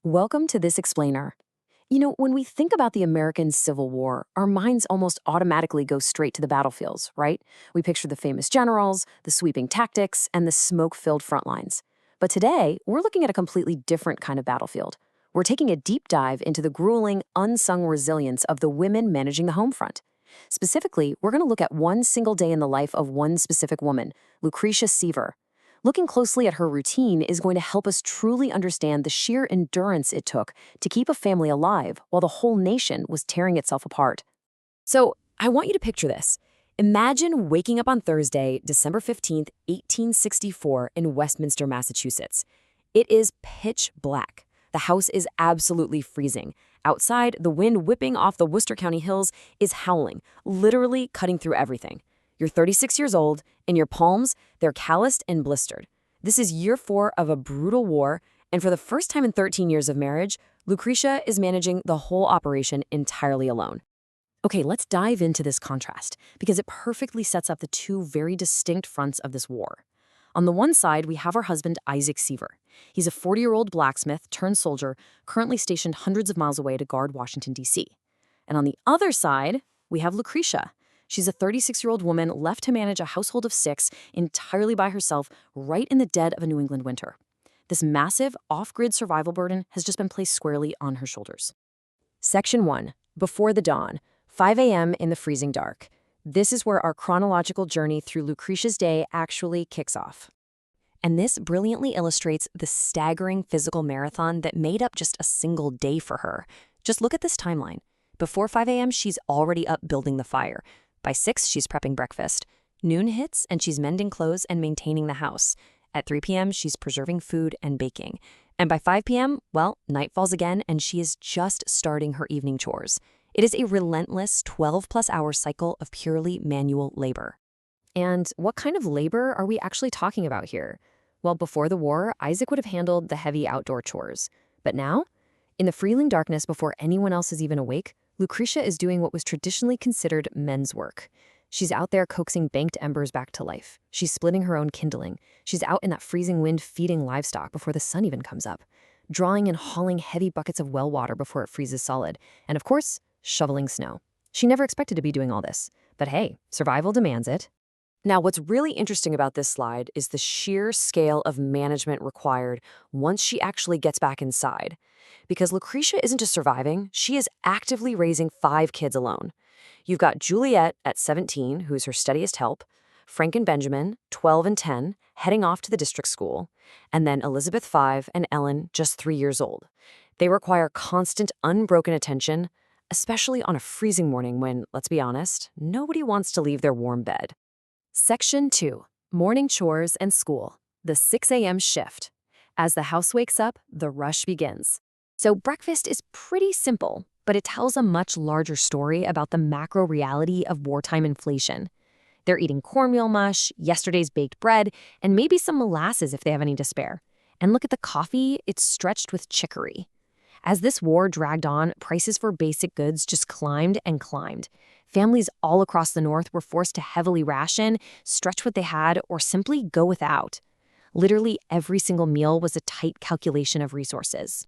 Welcome to this explainer. When we think about the American Civil War, our minds almost automatically go straight to the battlefields, right? We picture the famous generals, the sweeping tactics, and the smoke-filled front lines. But today, we're looking at a completely different kind of battlefield. We're taking a deep dive into the grueling, unsung resilience of the women managing the home front. Specifically, we're going to look at one single day in the life of one specific woman, Lucretia Seaver. Looking closely at her routine is going to help us truly understand the sheer endurance it took to keep a family alive while the whole nation was tearing itself apart. So, I want you to picture this. Imagine waking up on Thursday, December 15th, 1864, in Westminster, Massachusetts. It is pitch black. The house is absolutely freezing. Outside, the wind whipping off the Worcester County hills is howling, literally cutting through everything. You're 36 years old, and your palms, they're calloused and blistered. This is year 4 of a brutal war, and for the first time in 13 years of marriage, Lucretia is managing the whole operation entirely alone. Okay, let's dive into this contrast, because it perfectly sets up the two very distinct fronts of this war. On the one side, we have our husband, Isaac Seaver. He's a 40-year-old blacksmith turned soldier, currently stationed hundreds of miles away to guard Washington, D.C. And on the other side, we have Lucretia. She's a 36-year-old woman left to manage a household of 6 entirely by herself right in the dead of a New England winter. This massive, off-grid survival burden has just been placed squarely on her shoulders. Section 1. Before the dawn. 5 a.m. in the freezing dark. This is where our chronological journey through Lucretia's day actually kicks off. And this brilliantly illustrates the staggering physical marathon that made up just a single day for her. Just look at this timeline. Before 5 a.m., she's already up building the fire. By 6, she's prepping breakfast. Noon hits, and she's mending clothes and maintaining the house. At 3 p.m., she's preserving food and baking. And by 5 p.m., well, night falls again, and she is just starting her evening chores. It is a relentless 12-plus-hour cycle of purely manual labor. And what kind of labor are we actually talking about here? Well, before the war, Isaac would have handled the heavy outdoor chores. But now, in the freezing darkness before anyone else is even awake, Lucretia is doing what was traditionally considered men's work. She's out there coaxing banked embers back to life. She's splitting her own kindling. She's out in that freezing wind feeding livestock before the sun even comes up, drawing and hauling heavy buckets of well water before it freezes solid, and of course, shoveling snow. She never expected to be doing all this, but hey, survival demands it. Now, what's really interesting about this slide is the sheer scale of management required once she actually gets back inside. Because Lucretia isn't just surviving, she is actively raising 5 kids alone. You've got Juliet at 17, who's her steadiest help, Frank and Benjamin, 12 and 10, heading off to the district school, and then Elizabeth, 5, and Ellen, just 3 years old. They require constant, unbroken attention, especially on a freezing morning when, let's be honest, nobody wants to leave their warm bed. Section 2. Morning chores and school. The 6 a.m. shift. As the house wakes up, the rush begins. So breakfast is pretty simple, but it tells a much larger story about the macro reality of wartime inflation. They're eating cornmeal mush, yesterday's baked bread, and maybe some molasses if they have any to spare. And look at the coffee, it's stretched with chicory. As this war dragged on, prices for basic goods just climbed and climbed. Families all across the North were forced to heavily ration, stretch what they had, or simply go without. Literally every single meal was a tight calculation of resources.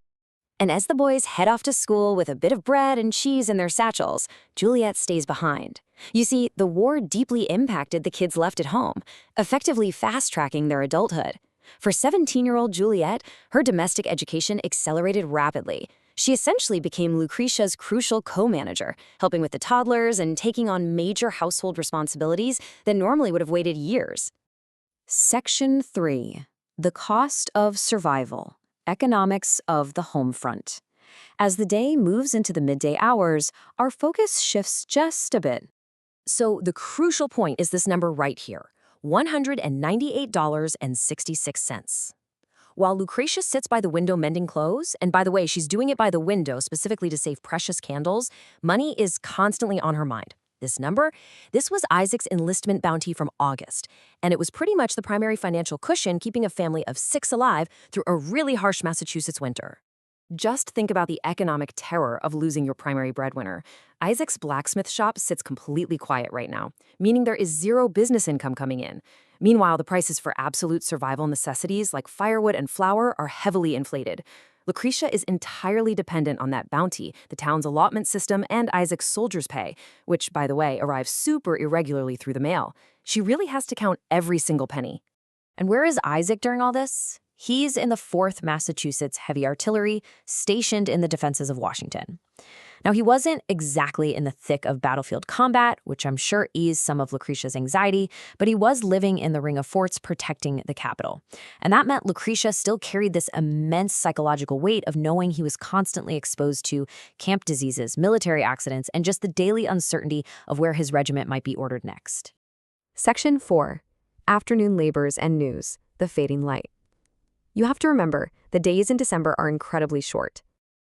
And as the boys head off to school with a bit of bread and cheese in their satchels, Juliet stays behind. You see, the war deeply impacted the kids left at home, effectively fast-tracking their adulthood. For 17-year-old Juliet, her domestic education accelerated rapidly. She essentially became Lucretia's crucial co-manager, helping with the toddlers and taking on major household responsibilities that normally would have waited years. Section 3. The cost of survival. Economics of the home front. As the day moves into the midday hours, our focus shifts just a bit. So the crucial point is this number right here. $198.66. While Lucretia sits by the window mending clothes, and by the way, she's doing it by the window specifically to save precious candles, money is constantly on her mind. This was Isaac's enlistment bounty from August, and it was pretty much the primary financial cushion keeping a family of 6 alive through a really harsh Massachusetts winter. Just think about the economic terror of losing your primary breadwinner. Isaac's blacksmith shop sits completely quiet right now, meaning there is zero business income coming in. Meanwhile, the prices for absolute survival necessities like firewood and flour are heavily inflated. Lucretia is entirely dependent on that bounty, the town's allotment system, and Isaac's soldiers' pay, which, by the way, arrives super irregularly through the mail. She really has to count every single penny. And where is Isaac during all this? He's in the 4th Massachusetts Heavy Artillery, stationed in the defenses of Washington. Now, he wasn't exactly in the thick of battlefield combat, which I'm sure eased some of Lucretia's anxiety, but he was living in the ring of forts protecting the capital. And that meant Lucretia still carried this immense psychological weight of knowing he was constantly exposed to camp diseases, military accidents, and just the daily uncertainty of where his regiment might be ordered next. Section 4. Afternoon Labors and News, the Fading Light. You have to remember, the days in December are incredibly short.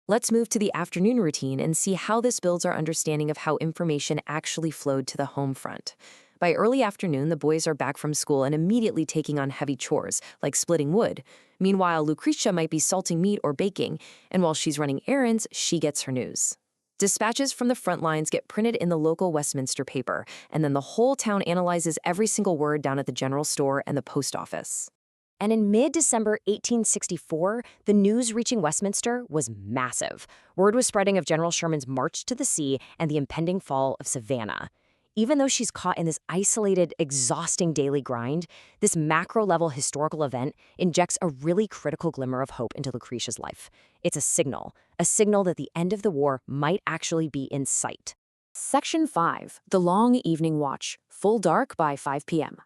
Let's move to the afternoon routine and see how this builds our understanding of how information actually flowed to the home front. By early afternoon, the boys are back from school and immediately taking on heavy chores, like splitting wood. Meanwhile, Lucretia might be salting meat or baking, and while she's running errands, she gets her news. Dispatches from the front lines get printed in the local Westminster paper, and then the whole town analyzes every single word down at the general store and the post office. And in mid-December 1864, the news reaching Westminster was massive. Word was spreading of General Sherman's march to the sea and the impending fall of Savannah. Even though she's caught in this isolated, exhausting daily grind, this macro-level historical event injects a really critical glimmer of hope into Lucretia's life. It's a signal that the end of the war might actually be in sight. Section 5. The Long Evening Watch. Full dark by 5 p.m.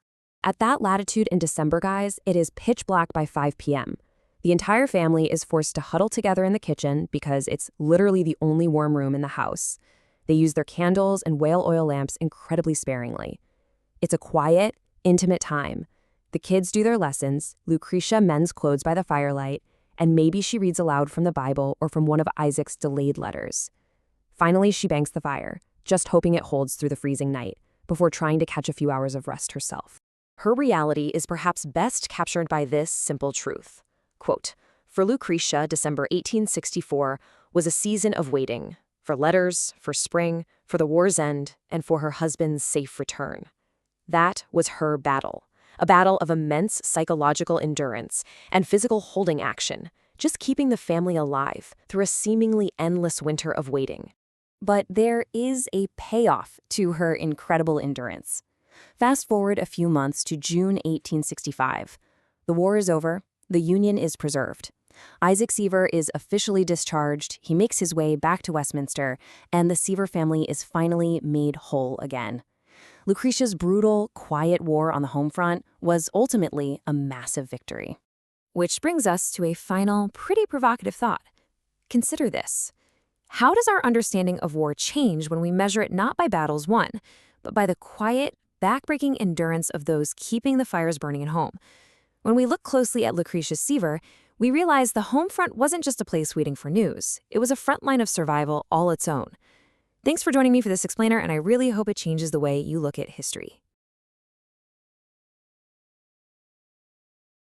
At that latitude in December, guys, it is pitch black by 5 p.m. The entire family is forced to huddle together in the kitchen because it's literally the only warm room in the house. They use their candles and whale oil lamps incredibly sparingly. It's a quiet, intimate time. The kids do their lessons, Lucretia mends clothes by the firelight, and maybe she reads aloud from the Bible or from one of Isaac's delayed letters. Finally, she banks the fire, just hoping it holds through the freezing night, before trying to catch a few hours of rest herself. Her reality is perhaps best captured by this simple truth. Quote, "For Lucretia, December 1864 was a season of waiting, for letters, for spring, for the war's end, and for her husband's safe return. That was her battle, a battle of immense psychological endurance and physical holding action, just keeping the family alive through a seemingly endless winter of waiting. But there is a payoff to her incredible endurance. Fast forward a few months to June 1865. The war is over. The Union is preserved. Isaac Seaver is officially discharged. He makes his way back to Westminster, and the Seaver family is finally made whole again. Lucretia's brutal, quiet war on the home front was ultimately a massive victory. Which brings us to a final, pretty provocative thought. Consider this. How does our understanding of war change when we measure it not by battles won, but by the quiet, backbreaking endurance of those keeping the fires burning at home? When we look closely at Lucretia Seaver, we realize the home front wasn't just a place waiting for news. It was a front line of survival all its own. Thanks for joining me for this explainer, and I really hope it changes the way you look at history.